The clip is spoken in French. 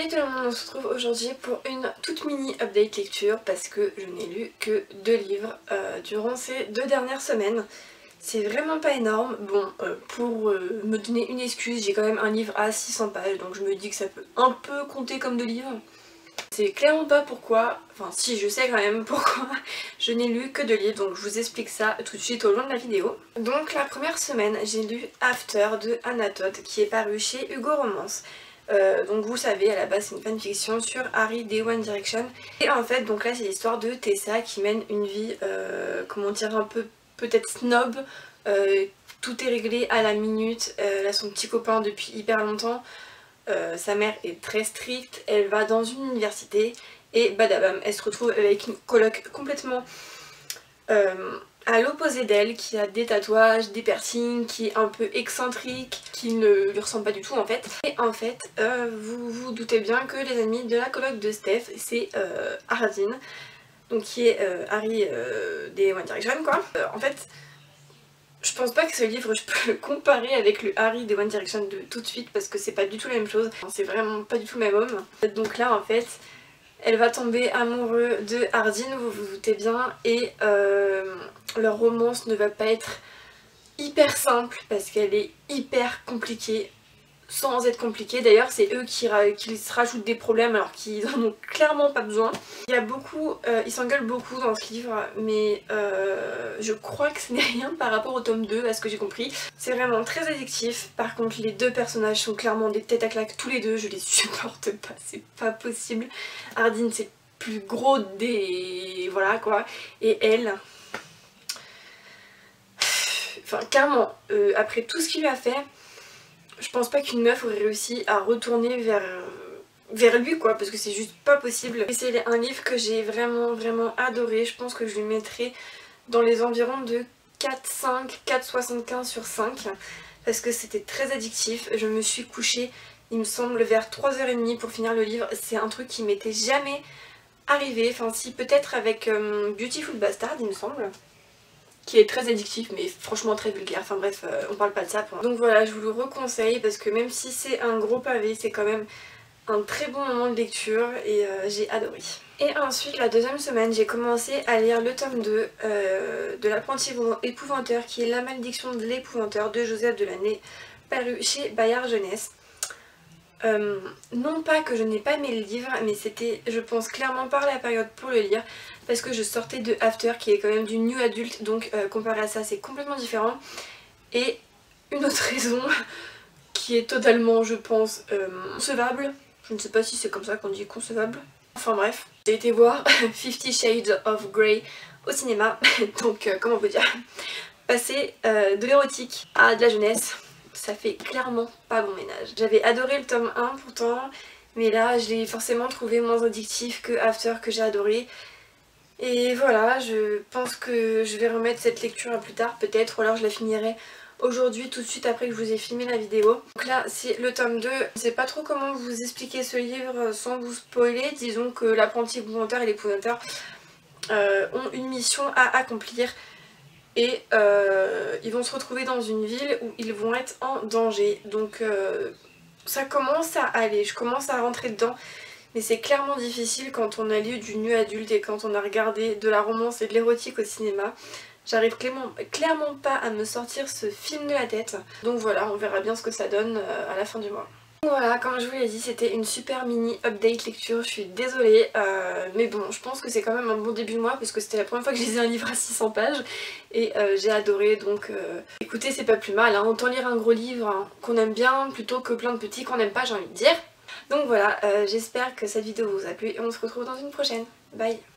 Salut tout le monde, on se retrouve aujourd'hui pour une toute mini update lecture parce que je n'ai lu que 2 livres durant ces 2 dernières semaines. C'est vraiment pas énorme. Bon, pour me donner une excuse, j'ai quand même un livre à 600 pages, donc je me dis que ça peut un peu compter comme 2 livres. C'est clairement pas pourquoi, enfin si je sais quand même pourquoi je n'ai lu que 2 livres, donc je vous explique ça tout de suite au long de la vidéo. Donc la première semaine, j'ai lu After de Anna Todd qui est paru chez Hugo Romance. Donc vous savez, à la base c'est une fanfiction sur Harry des One Direction. Et en fait, donc là c'est l'histoire de Tessa qui mène une vie, comment dire, un peu peut-être snob. Tout est réglé à la minute, elle a son petit copain depuis hyper longtemps. Sa mère est très stricte, elle va dans une université et badabam, elle se retrouve avec une coloc complètement à l'opposé d'elle, qui a des tatouages, des piercings, qui est un peu excentrique, qui ne lui ressemble pas du tout en fait. Et en fait, vous vous doutez bien que les amis de la coloc de Steph, c'est Ardyn, donc qui est Harry des One Direction quoi. En fait, je pense pas que ce livre je peux le comparer avec le Harry des One Direction de tout de suite parce que c'est pas du tout la même chose, c'est vraiment pas du tout le même homme. Donc là en fait, elle va tomber amoureuse de Ardyn, vous vous doutez bien, et leur romance ne va pas être hyper simple parce qu'elle est hyper compliquée sans être compliquée. D'ailleurs c'est eux qui se rajoutent des problèmes alors qu'ils en ont clairement pas besoin. Il y a beaucoup, ils s'engueulent beaucoup dans ce livre, mais je crois que ce n'est rien par rapport au tome 2 à ce que j'ai compris. C'est vraiment très addictif. Par contre les deux personnages sont clairement des têtes à claque tous les deux, je les supporte pas, c'est pas possible. Ardyn c'est plus gros des... voilà quoi, et elle... Enfin clairement, après tout ce qu'il lui a fait, je pense pas qu'une meuf aurait réussi à retourner vers lui quoi, parce que c'est juste pas possible. Et c'est un livre que j'ai vraiment adoré, je pense que je lui mettrai dans les environs de 4,5, 4,75 sur 5 parce que c'était très addictif. Je me suis couchée, il me semble, vers 3h30 pour finir le livre. C'est un truc qui m'était jamais arrivé, enfin si, peut-être avec Beautiful Bastard il me semble, qui est très addictif mais franchement très vulgaire, enfin bref, on parle pas de ça. Donc voilà, je vous le reconseille parce que même si c'est un gros pavé, c'est quand même un très bon moment de lecture et j'ai adoré. Et ensuite la deuxième semaine j'ai commencé à lire le tome 2 de l'apprenti épouvanteur qui est La malédiction de l'épouvanteur de Joseph Delaney, paru chez Bayard Jeunesse. Non pas que je n'ai pas aimé le livre, mais c'était, je pense, clairement par la période pour le lire, parce que je sortais de After qui est quand même du new adulte, donc comparé à ça c'est complètement différent. Et une autre raison qui est totalement, je pense, concevable, je ne sais pas si c'est comme ça qu'on dit concevable, enfin bref, j'ai été voir 50 Shades of Grey au cinéma, donc comment on peut dire, passer de l'érotique à de la jeunesse. Ça fait clairement pas bon ménage. J'avais adoré le tome 1 pourtant, mais là je l'ai forcément trouvé moins addictif que After que j'ai adoré. Et voilà, je pense que je vais remettre cette lecture à plus tard peut-être, ou alors je la finirai aujourd'hui tout de suite après que je vous ai filmé la vidéo. Donc là c'est le tome 2, je sais pas trop comment vous expliquer ce livre sans vous spoiler. Disons que l'apprenti épouvanteur et l'épouvanteur ont une mission à accomplir. Et ils vont se retrouver dans une ville où ils vont être en danger. Donc ça commence à aller, je commence à rentrer dedans. Mais c'est clairement difficile quand on a lu du nu adulte et quand on a regardé de la romance et de l'érotique au cinéma. J'arrive clairement pas à me sortir ce film de la tête. Donc voilà, on verra bien ce que ça donne à la fin du mois. Voilà, comme je vous l'ai dit, c'était une super mini update lecture, je suis désolée, mais bon, je pense que c'est quand même un bon début de mois parce que c'était la première fois que je lisais un livre à 600 pages et j'ai adoré, donc écoutez, c'est pas plus mal, hein. Autant lire un gros livre hein, qu'on aime bien plutôt que plein de petits qu'on n'aime pas, j'ai envie de dire. Donc voilà, j'espère que cette vidéo vous a plu et on se retrouve dans une prochaine. Bye!